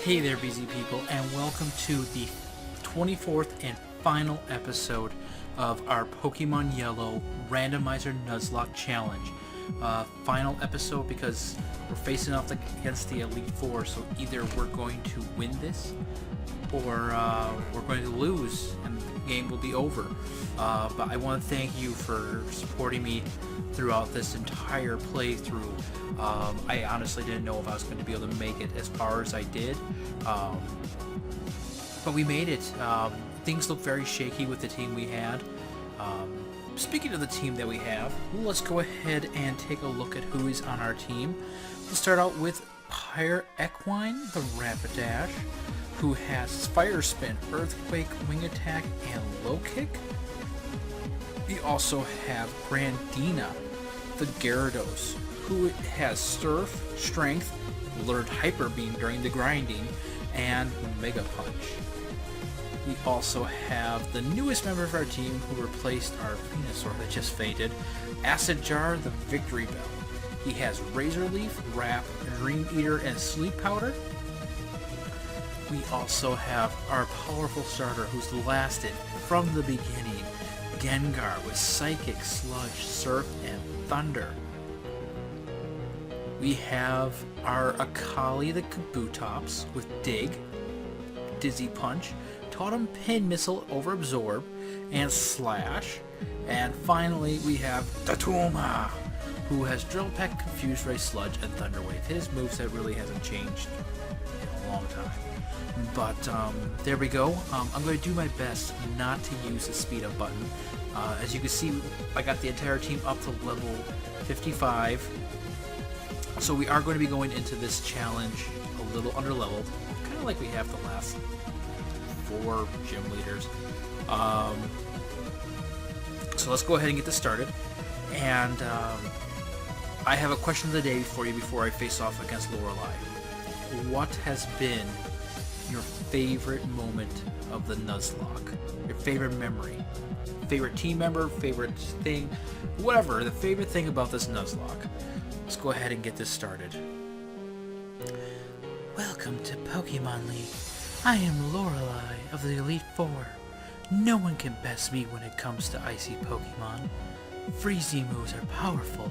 Hey there, busy people, and welcome to the 24th and final episode of our Pokemon Yellow Randomizer Nuzlocke challenge. Final episode because we're facing off against the Elite Four, so either we're going to win this or we're going to lose and the game will be over. But I want to thank you for supporting me throughout this entire playthrough. I honestly didn't know if I was going to be able to make it as far as I did, but we made it. Things look very shaky with the team we had. Speaking of the team that we have, let's go ahead and take a look at who is on our team. We'll start out with Pyre Equine, the Rapidash, who has Fire Spin, Earthquake, Wing Attack, and Low Kick. We also have Grandina, the Gyarados, who has Surf, Strength, learned Hyper Beam during the grinding, and Mega Punch. We also have the newest member of our team who replaced our Venusaur that just fainted, Acid Jar, the Victory Bell. He has Razor Leaf, Wrap, Dream Eater, and Sleep Powder. We also have our powerful starter who's lasted from the beginning, Gengar, with Psychic, Sludge, Surf, and Thunder. We have our Akali, the Kabutops, with Dig, Dizzy Punch, Totem Pin Missile over Absorb, and Slash. And finally, we have Tatuma, who has Drill Peck, Confuse Ray, Sludge, and Thunder Wave. His moveset really hasn't changed in a long time. But there we go. I'm going to do my best not to use the speed up button. As you can see, I got the entire team up to level 55. So we are going to be going into this challenge a little under-leveled, kind of like we have the last 4 gym leaders. So let's go ahead and get this started. And I have a question of the day for you before I face off against Lorelei. What has been your favorite moment of the Nuzlocke? Your favorite memory? Favorite team member? Favorite thing? Whatever, the favorite thing about this Nuzlocke. Let's go ahead and get this started. Welcome to Pokemon League. I am Lorelei of the Elite Four. No one can best me when it comes to icy Pokemon. Freezy moves are powerful.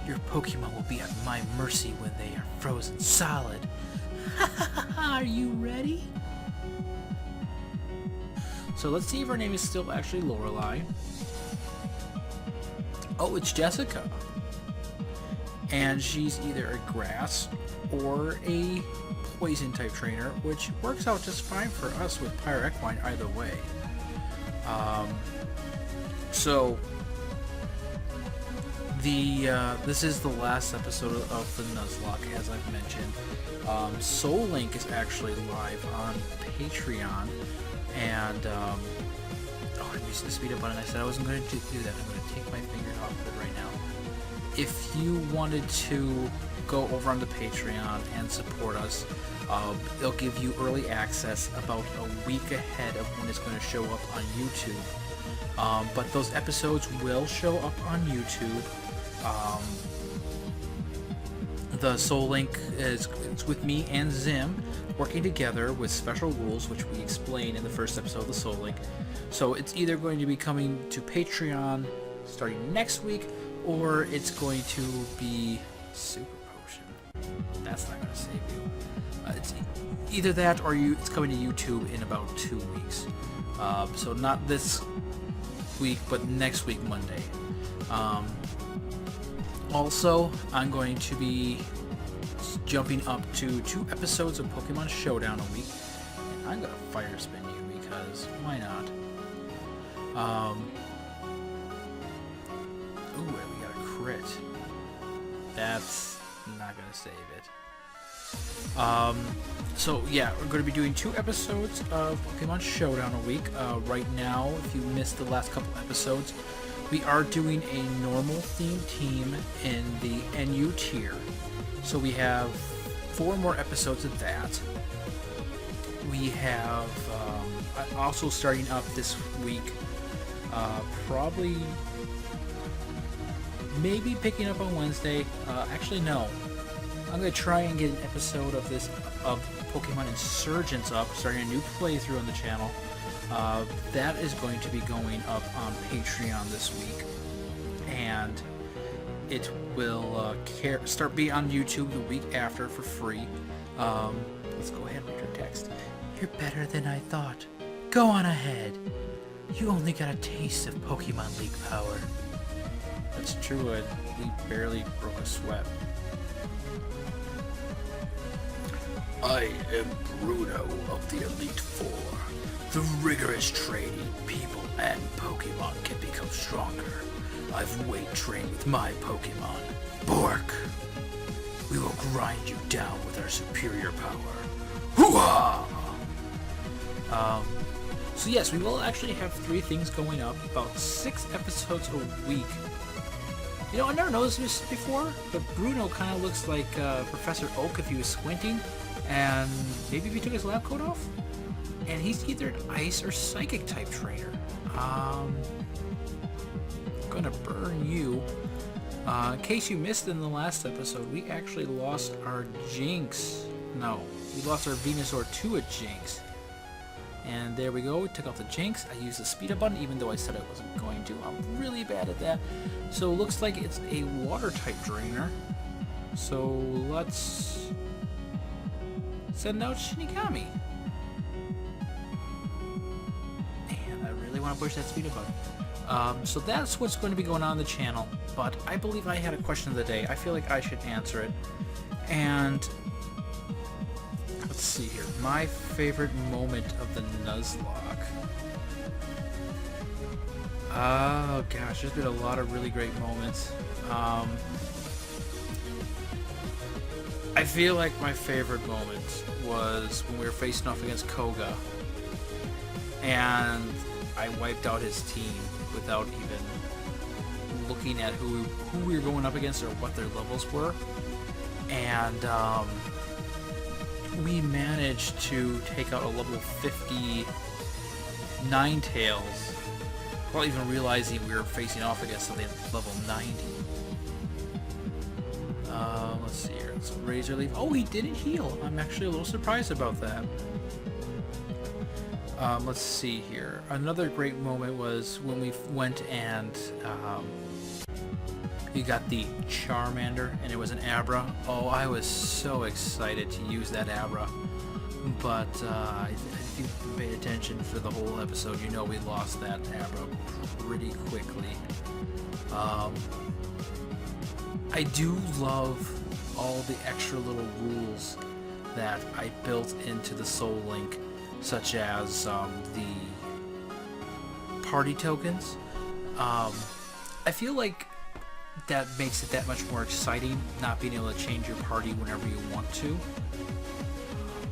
Your Pokemon will be at my mercy when they are frozen solid. Are you ready? So let's see if her name is still actually Lorelei. Oh, it's Jessica. And she's either a grass or a poison type trainer, which works out just fine for us with Pyre Equine either way. So this is the last episode of the Nuzlocke, as I've mentioned. Soul Link is actually live on Patreon, and I'm using the speed up button. I said I wasn't going to do that. I'm going to take my finger off of it right now. If you wanted to go over on the Patreon and support us, they'll give you early access about a week ahead of when it's going to show up on YouTube. But those episodes will show up on YouTube. The Soul Link is with me and Zim working together with special rules, which we explain in the first episode of the Soul Link. So it's either going to be coming to Patreon starting next week, or it's going to be Super Potion. That's not going to save you. It's either that or it's coming to YouTube in about 2 weeks. So not this week, but next week, Monday. Also, I'm going to be jumping up to 2 episodes of Pokemon Showdown a week. And I'm going to fire spin you because why not? Ooh, we got a crit. That's not going to save it. So yeah, we're going to be doing 2 episodes of Pokemon Showdown a week. Right now, if you missed the last couple episodes, we are doing a normal themed team in the NU tier. So we have 4 more episodes of that. We have also starting up this week, probably maybe picking up on Wednesday. Actually, no. I'm going to try and get an episode of Pokemon Insurgents up, starting a new playthrough on the channel. That is going to be going up on Patreon this week, and it will start being on YouTube the week after for free. Let's go ahead and read our text. You're better than I thought. Go on ahead. You only got a taste of Pokemon League power. That's true, we barely broke a sweat. I am Bruno of the Elite Four. Through rigorous training, people and Pokemon can become stronger. I've weight trained with my Pokemon, Bork. We will grind you down with our superior power. Hoo-ha! So yes, we will actually have 3 things going up, about 6 episodes a week. You know, I never noticed this before, but Bruno kind of looks like Professor Oak if he was squinting, and maybe if he took his lab coat off. And he's either an ice or psychic type trainer. I'm gonna burn you. In case you missed in the last episode, we actually lost our Jinx. No, we lost our Venusaur to a Jinx. And there we go, we took out the Jinx. I used the speed up button even though I said I wasn't going to. I'm really bad at that. So it looks like it's a water type trainer. So let's send out Shinigami. And I really want to push that speed up button. So that's what's going to be going on the channel. But I believe I had a question of the day. I feel like I should answer it. And let's see here. My favorite moment of the Nuzlocke. Oh gosh, there's been a lot of really great moments. I feel like my favorite moment was when we were facing off against Koga, and I wiped out his team without even looking at who we were going up against or what their levels were. And we managed to take out a level 50 Ninetales without even realizing we were facing off against something at level 90. Let's see here. It's Razor Leaf. Oh, he didn't heal. I'm actually a little surprised about that. Let's see here. Another great moment was when we went and we got the Charmander, and it was an Abra. Oh, I was so excited to use that Abra. But if you've paid attention for the whole episode, you know we lost that Abra pretty quickly. I do love all the extra little rules that I built into the Soul Link, such as the party tokens. I feel like that makes it that much more exciting, not being able to change your party whenever you want to.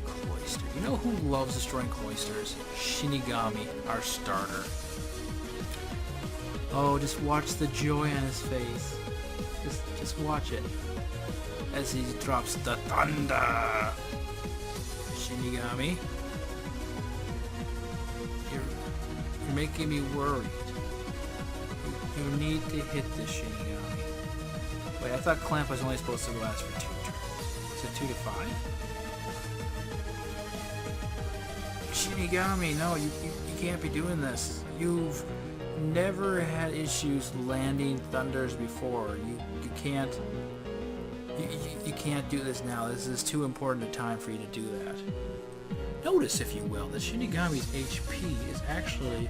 Cloyster. You know who loves destroying Cloysters? Shinigami, our starter. Oh, just watch the joy on his face. Just watch it. As he drops the thunder. Shinigami. You're making me worried. You need to hit the Shinigami. Wait, I thought Clamp was only supposed to last for 2 turns. Is it 2 to 5? Shinigami, no, you can't be doing this. You've never had issues landing thunders before. You can't do this now. This is too important a time for you to do that. Notice, if you will, that Shinigami's HP is actually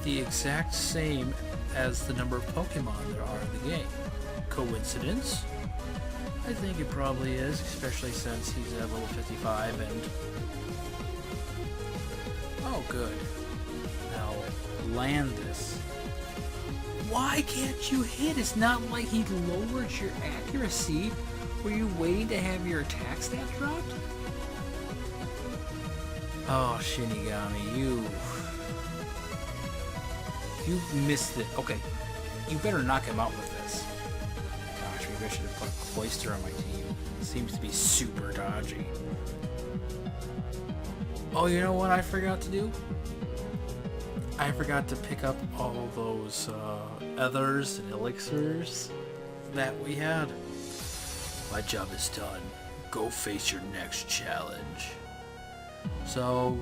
the exact same as the number of Pokemon there are in the game. Coincidence? I think it probably is, especially since he's at level 55 and... Oh, good. Now, land this. Why can't you hit? It's not like he lowered your accuracy. Were you waiting to have your attack stat dropped? Oh, Shinigami, you missed it. Okay, you better knock him out with this. Gosh, maybe I should have put Cloyster on my team. Seems to be super dodgy. Oh, you know what I forgot to do? I forgot to pick up all those ethers and elixirs that we had. My job is done. Go face your next challenge. So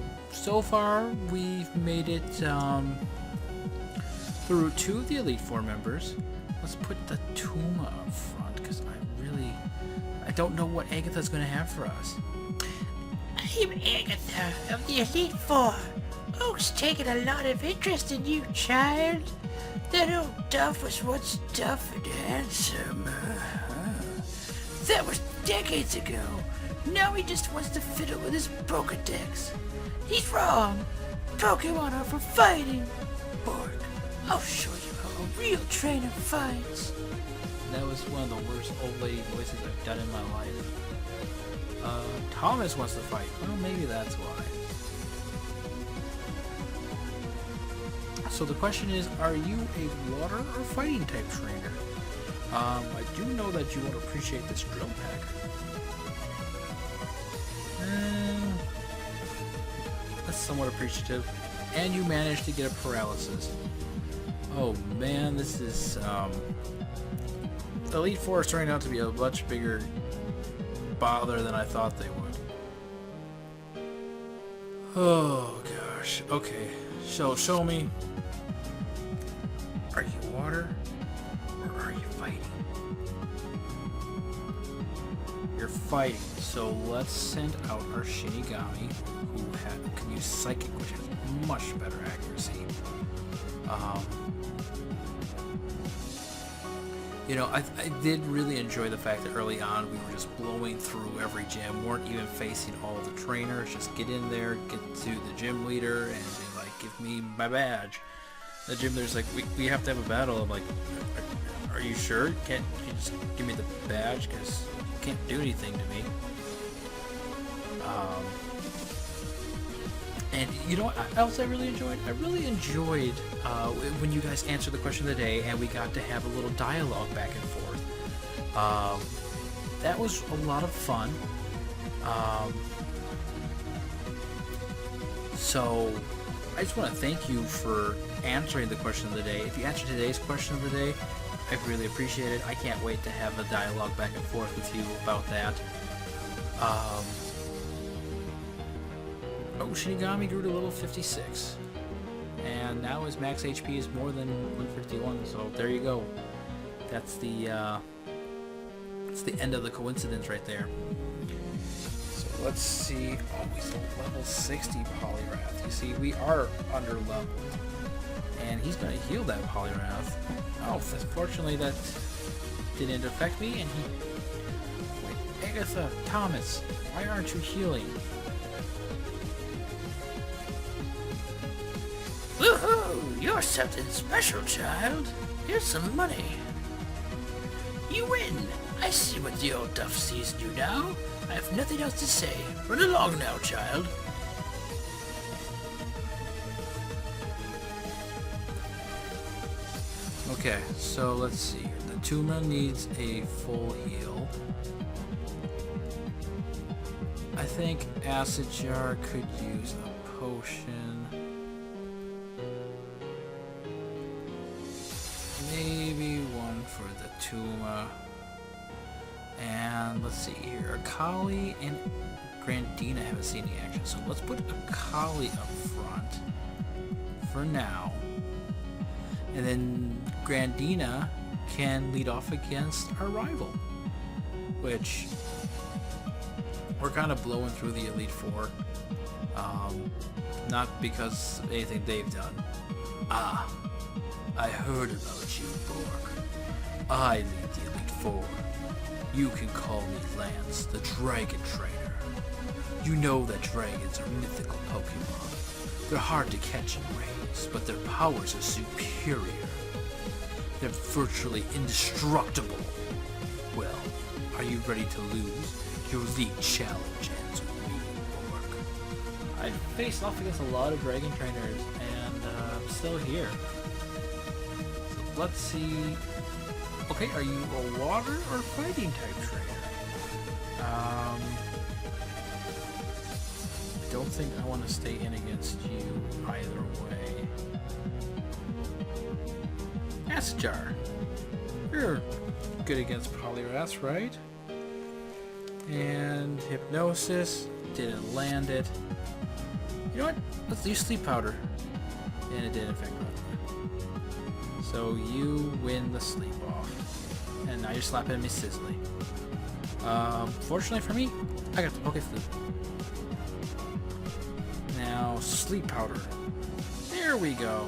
far we've made it through 2 of the Elite Four members. Let's put the Tuma up front, because I don't know what Agatha's going to have for us. I'm Agatha of the Elite Four. Oak's taken a lot of interest in you, child. That old Duff was once tough and handsome. That was decades ago. Now he just wants to fiddle with his Pokedex. He's wrong. Pokemon are for fighting. Bork, I'll show you how a real trainer fights. That was one of the worst old lady voices I've done in my life. Thomas wants to fight. Well, maybe that's why. So the question is, are you a water or fighting type trainer? I do know that you won't appreciate this drill pack. That's somewhat appreciative. And you managed to get a paralysis. Oh man, this is Elite Four is turning out to be a much bigger bother than I thought they would. Oh gosh. Okay. So show me. Are you water or are you fighting? You're fighting. So let's send out our Shinigami, who can use Psychic, which has much better accuracy. You know, I did really enjoy the fact that early on we were just blowing through every gym, weren't even facing all the trainers, just get in there, get to the gym leader, and be like, give me my badge. The gym leader's like, we have to have a battle. I'm like, are you sure? Can't you just give me the badge? Because you can't do anything to me. And you know what else I really enjoyed? I really enjoyed when you guys answered the question of the day and we got to have a little dialogue back and forth. That was a lot of fun. So I just want to thank you for answering the question of the day. If you answered today's question of the day, I really appreciate it. I can't wait to have a dialogue back and forth with you about that. Shinigami grew to level 56, and now his max HP is more than 151. So there you go. That's the end of the coincidence right there. So let's see. Oh, he's a level 60 Poliwrath. You see, we are under leveled, and he's going to heal that Poliwrath. Oh, fortunately that didn't affect me. And wait, Agatha, Thomas, why aren't you healing? Woohoo! You're something special, child. Here's some money. You win. I see what the old Duff sees in you now. I have nothing else to say. Run along now, child. Okay, so let's see. The Tuma needs a full heal. I think Acid Jar could use a potion. Maybe one for the Tuma. And let's see here. Akali and Grandina haven't seen any action, so let's put Akali up front for now. And then Grandina can lead off against our rival, which we're kind of blowing through the Elite Four. Not because of anything they've done. I heard about you, Bork. I lead the Elite Four. You can call me Lance, the Dragon Trainer. You know that dragons are mythical Pokemon. They're hard to catch and raise, but their powers are superior. They're virtually indestructible. Well, are you ready to lose? Your league challenge ends with me, Bork. I faced off against a lot of Dragon Trainers, and I'm still here. Let's see. Okay, are you a water or fighting type trainer? I don't think I want to stay in against you either way. Acid Jar. You're good against Poliwrath, right? And Hypnosis. Didn't land it. You know what? Let's do Sleep Powder. And it did in fact run away. So you win the sleep off. And now you're slapping me Sizzly. Fortunately for me, I got the Poke Flute. Now, Sleep Powder. There we go.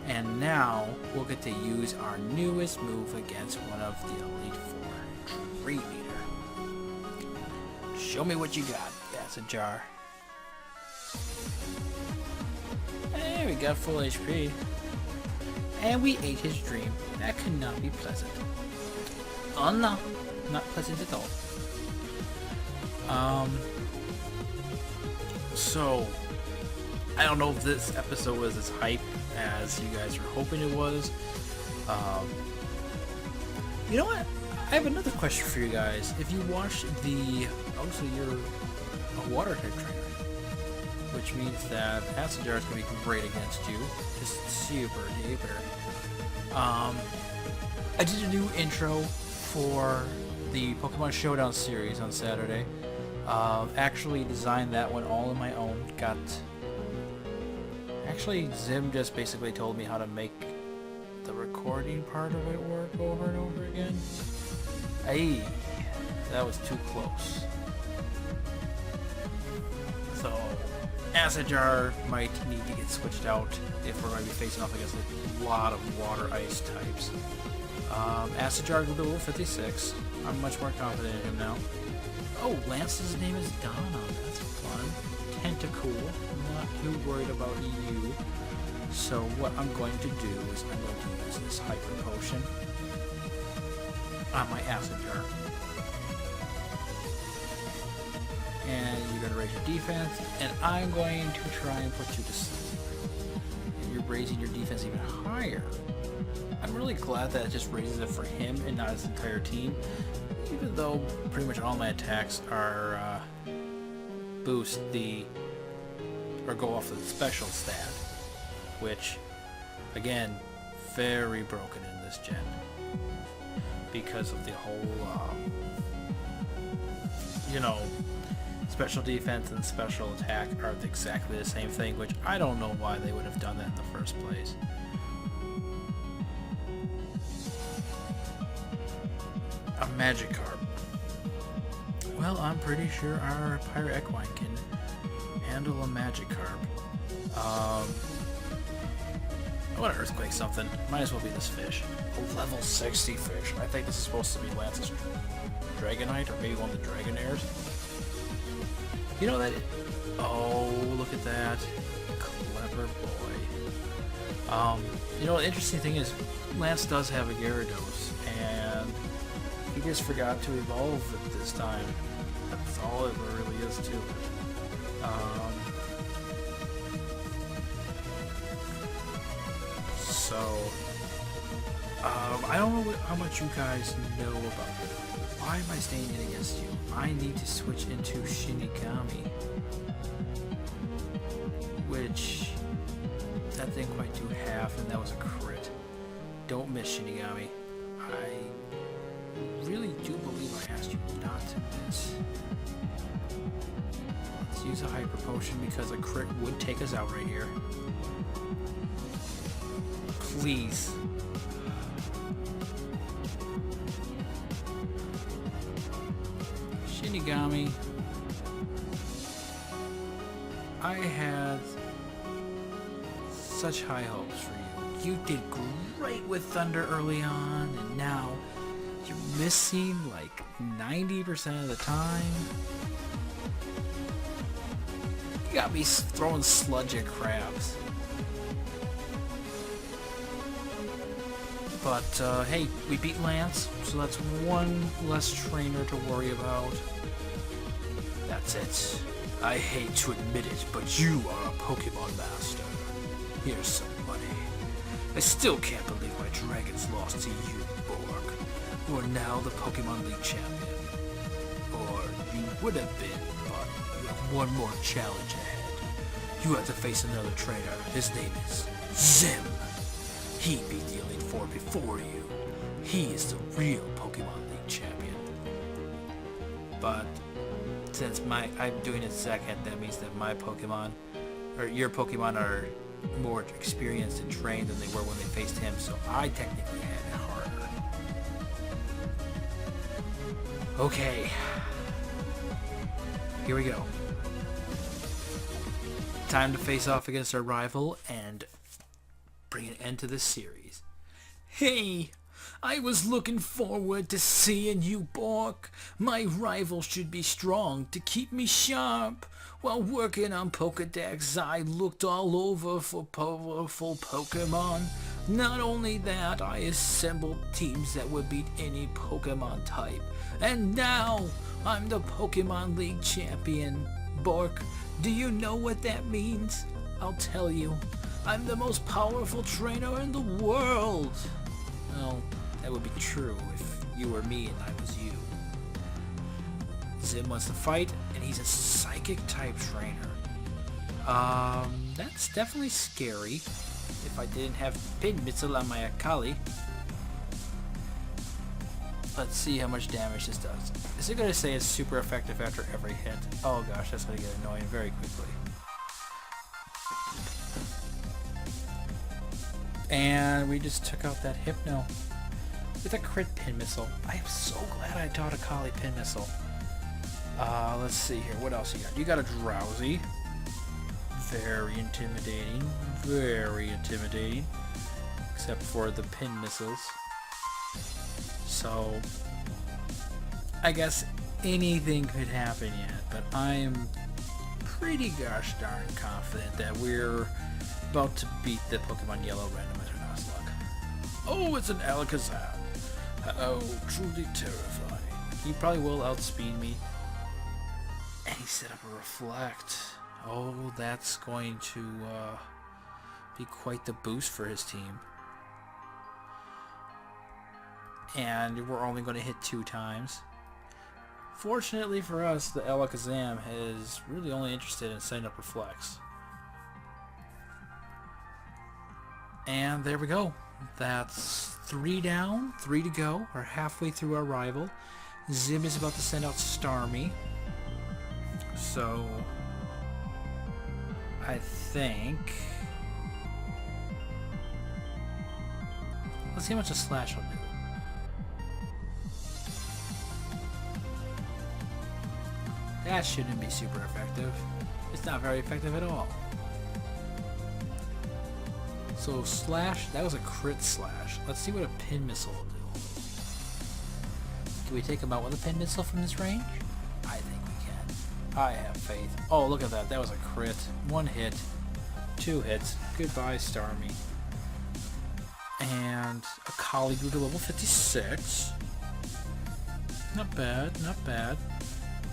And now, we'll get to use our newest move against one of the Elite Four. Tree Leader. Show me what you got, Acid Jar. Hey, we got full HP. And we ate his dream. That could not be pleasant. Oh no, not pleasant at all. So, I don't know if this episode was as hype as you guys were hoping it was. You know what? I have another question for you guys. If you watched the... Oh, so you're a water type trainer. Which means that Acid Jar is going to be great against you. Just super duper. I did a new intro for the Pokemon Showdown series on Saturday. Actually designed that one all on my own. Actually, Zim just basically told me how to make the recording part of it work over and over again. Hey, that was too close. So, Acid Jar might need to get switched out if we're going to be facing off against a lot of water ice types. Acid Jar will level 56. I'm much more confident in him now. Oh, Lance's name is Donna. That's fun. Tentacool. I'm not too worried about you. So what I'm going to do is I'm going to use this Hyper Potion on my Acid Jar. And you're going to raise your defense, and I'm going to try and put you to sleep. And you're raising your defense even higher. I'm really glad that it just raises it for him and not his entire team, even though pretty much all my attacks are boost the, or go off of the special stat, which, again, very broken in this gen, because of the whole, you know, special defense and special attack are exactly the same thing, which I don't know why they would have done that in the first place. A Magikarp. Well, I'm pretty sure our Pyre Equine can handle a Magikarp. I want to Earthquake something. Might as well be this fish. A level 60 fish. I think this is supposed to be Lance's Dragonite, or maybe one of the Dragonairs. You know that... Oh, look at that. Clever boy. You know, the interesting thing is, Lance does have a Gyarados, and he just forgot to evolve it this time. That's all it really is to it. I don't know how much you guys know about it. Why am I staying in against you? I need to switch into Shinigami. Which, that didn't quite do half, and that was a crit. Don't miss, Shinigami. I really do believe I asked you not to miss. Let's use a Hyper Potion because a crit would take us out right here. Please. Shinigami. I had such high hopes for you. You did great with Thunder early on, and now you're missing like 90% of the time. You got me throwing sludge at crabs. But, hey, we beat Lance, so that's one less trainer to worry about. That's it. I hate to admit it, but you are a Pokemon Master. Here's some money. I still can't believe my dragons lost to you, Bork. You are now the Pokemon League champion. Or you would have been, but you have one more challenge ahead. You have to face another trainer. His name is Zim. He beat the Elite Four before you. He is the real Pokemon League champion. but since I'm doing it second, that means that my Pokemon, or your Pokemon, are more experienced and trained than they were when they faced him, so I technically had it harder. Okay. Here we go. Time to face off against our rival and bring an end to this series. Hey! I was looking forward to seeing you, Bork. My rival should be strong to keep me sharp. While working on Pokedex, I looked all over for powerful Pokemon. Not only that, I assembled teams that would beat any Pokemon type. And now, I'm the Pokemon League champion. Bork, do you know what that means? I'll tell you. I'm the most powerful trainer in the world. Well, that would be true if you were me and I was you. Zim wants to fight, and he's a psychic type trainer. That's definitely scary. If I didn't have Pin Missile on my Akali. Let's see how much damage this does. Is it going to say it's super effective after every hit? Oh gosh, that's going to get annoying very quickly. And we just took out that Hypno with a crit Pin Missile. I am so glad I taught Akali Pin Missile. Let's see here. What else you got? You got a Drowsy. Very intimidating. Very intimidating. Except for the Pin Missiles. So, I guess anything could happen yet, but I'm pretty gosh darn confident that we're about to beat the Pokemon Yellow Randomizer Nuzlocke. Oh, it's an Alakazam. Oh, truly terrifying. He probably will outspeed me. And he set up a Reflect. Oh, that's going to be quite the boost for his team. And we're only going to hit 2 times. Fortunately for us, the Alakazam is really only interested in setting up Reflex. And there we go. That's 3 down, 3 to go. We're halfway through our rival. Zim is about to send out Starmie. So, I think... let's see how much a Slash will do. That shouldn't be super effective. It's not very effective at all. So Slash, that was a crit Slash. Let's see what a Pin Missile will do. Can we take him out with a Pin Missile from this range? I think we can. I have faith. Oh, look at that. That was a crit. 1 hit. 2 hits. Goodbye, Starmie. And Akali grew to level 56. Not bad, not bad.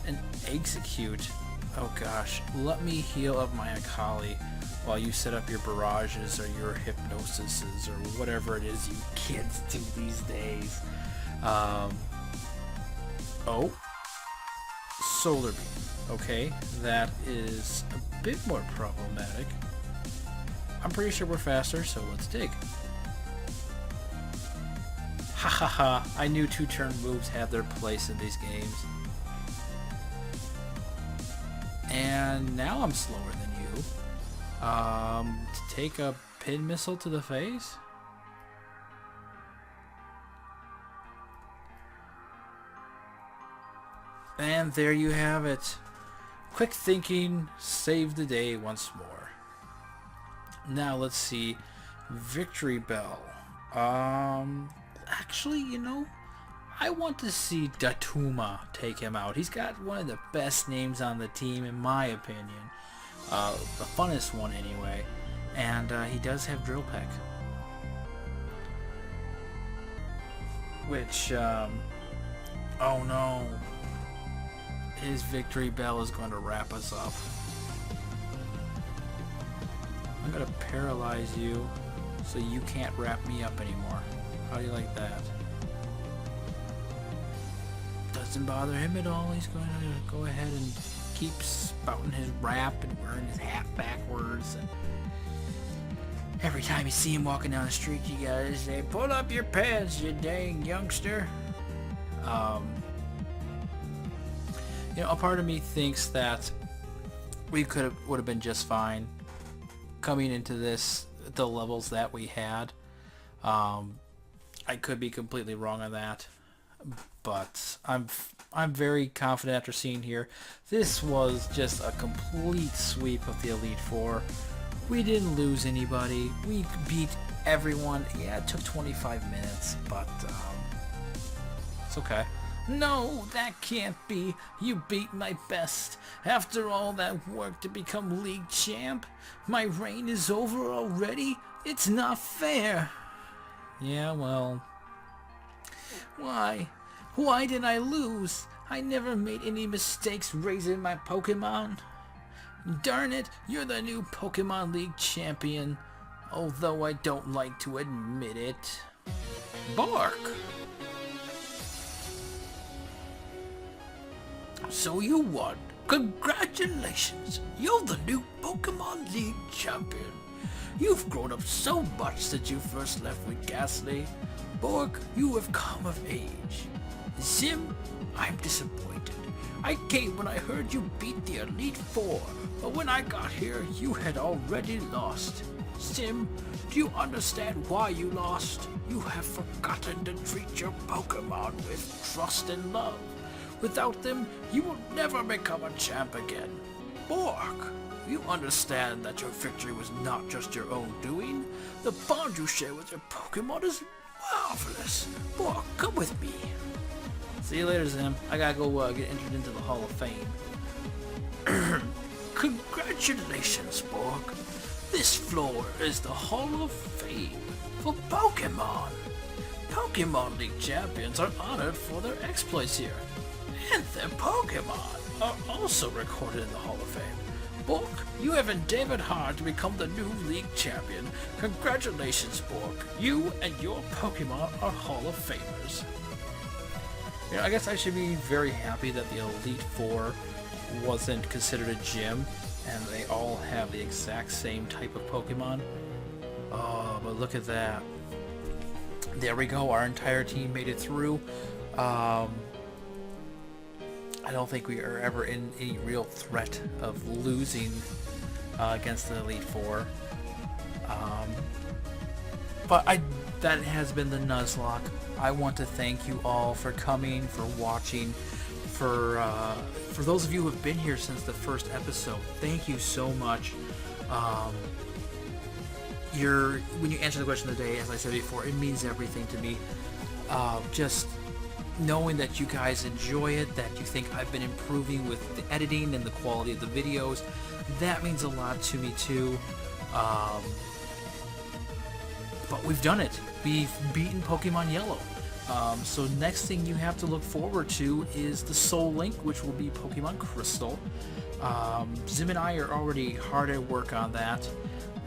And Execute. Oh gosh, let me heal up my Akali while you set up your barrages or your hypnosises or whatever it is you kids do these days. Oh, Solar Beam. Okay, that is a bit more problematic. I'm pretty sure we're faster, so let's dig. Ha ha ha, I knew 2-turn moves had their place in these games. And now I'm slower than you. To take a Pin Missile to the face? And there you have it. Quick thinking saved the day once more. Now let's see. Victory Bell. Actually, you know, I want to see Datuma take him out. He's got one of the best names on the team, in my opinion. The funnest one, anyway. And he does have Drill Peck. Which, oh no. His Victory Bell is going to wrap us up. I'm going to paralyze you so you can't wrap me up anymore. How do you like that? Doesn't bother him at all. He's going to go ahead and keep spouting his rap and wearing his hat backwards. And every time you see him walking down the street, you gotta say, "Pull up your pants, you dang youngster." You know, a part of me thinks that we would have been just fine coming into this the levels that we had. I could be completely wrong on that, but I'm very confident after seeing here. This was just a complete sweep of the Elite Four. We didn't lose anybody. We beat everyone. Yeah, it took 25 minutes, but it's okay. No, that can't be. You beat my best. After all that work to become league champ, my reign is over already? It's not fair. Yeah, well, why? Why did I lose? I never made any mistakes raising my Pokemon. Darn it, you're the new Pokemon League champion, although I don't like to admit it. Bork! So you won. Congratulations! You're the new Pokemon League champion. You've grown up so much since you first left with Ghastly. Bork, you have come of age. Zim, I'm disappointed. I came when I heard you beat the Elite Four, but when I got here, you had already lost. Sim, do you understand why you lost? You have forgotten to treat your Pokemon with trust and love. Without them, you will never become a champ again. Bork, you understand that your victory was not just your own doing. The bond you share with your Pokemon is marvelous. Bork, come with me. See you later, Zim. I gotta go get entered into the Hall of Fame. Congratulations, Bork. This floor is the Hall of Fame for Pokemon. Pokemon League champions are honored for their exploits here. And their Pokemon are also recorded in the Hall of Fame. Bork, you have endeavored hard to become the new League champion. Congratulations, Bork. You and your Pokemon are Hall of Famers. You know, I guess I should be very happy that the Elite Four wasn't considered a gym, and they all have the exact same type of Pokemon. Oh, but look at that. There we go, our entire team made it through. I don't think we are ever in any real threat of losing against the Elite Four. But that has been the Nuzlocke. I want to thank you all for coming, for watching, for those of you who have been here since the first episode. Thank you so much. When you answer the question of the day, as I said before, it means everything to me. Just knowing that you guys enjoy it, that you think I've been improving with the editing and the quality of the videos, that means a lot to me too. But we've done it. We've beaten Pokemon Yellow. So next thing you have to look forward to is the Soul Link, which will be Pokemon Crystal. Zim and I are already hard at work on that,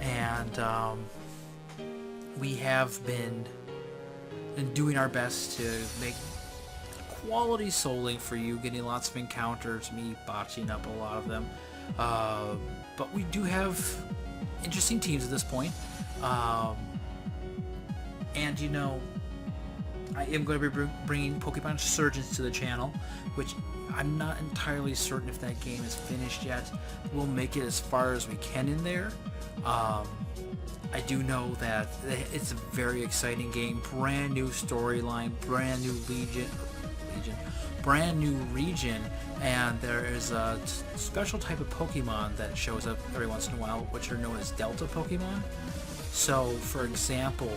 and we have been doing our best to make quality Soul Link for you, getting lots of encounters, me botching up a lot of them. But we do have interesting teams at this point. And you know, I am going to be bringing Pokemon Surgeons to the channel, which I'm not entirely certain if that game is finished yet. We'll make it as far as we can in there. I do know that it's a very exciting game, brand new storyline, brand new brand new region, and there is a special type of Pokemon that shows up every once in a while, which are known as Delta Pokemon. So, for example,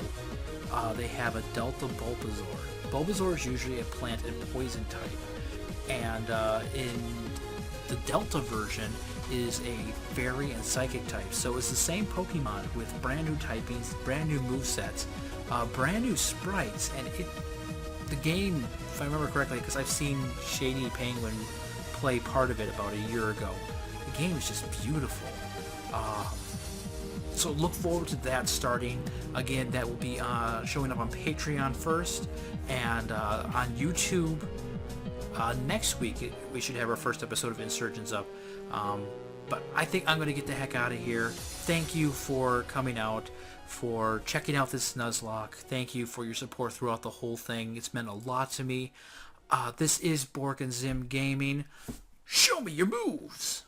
they have a Delta Bulbasaur. Bulbasaur is usually a plant and poison type, and in the Delta version is a fairy and psychic type. So it's the same Pokemon with brand new typings, brand new movesets, brand new sprites, and the game, if I remember correctly, because I've seen Shady Penguin play part of it about a year ago, the game is just beautiful. So look forward to that starting. Again, that will be showing up on Patreon first, and on YouTube next week. We should have our first episode of Insurgents up. But I think I'm going to get the heck out of here. Thank you for coming out, for checking out this Nuzlocke. Thank you for your support throughout the whole thing. It's meant a lot to me. This is Bork and Zim Gaming. Show me your moves!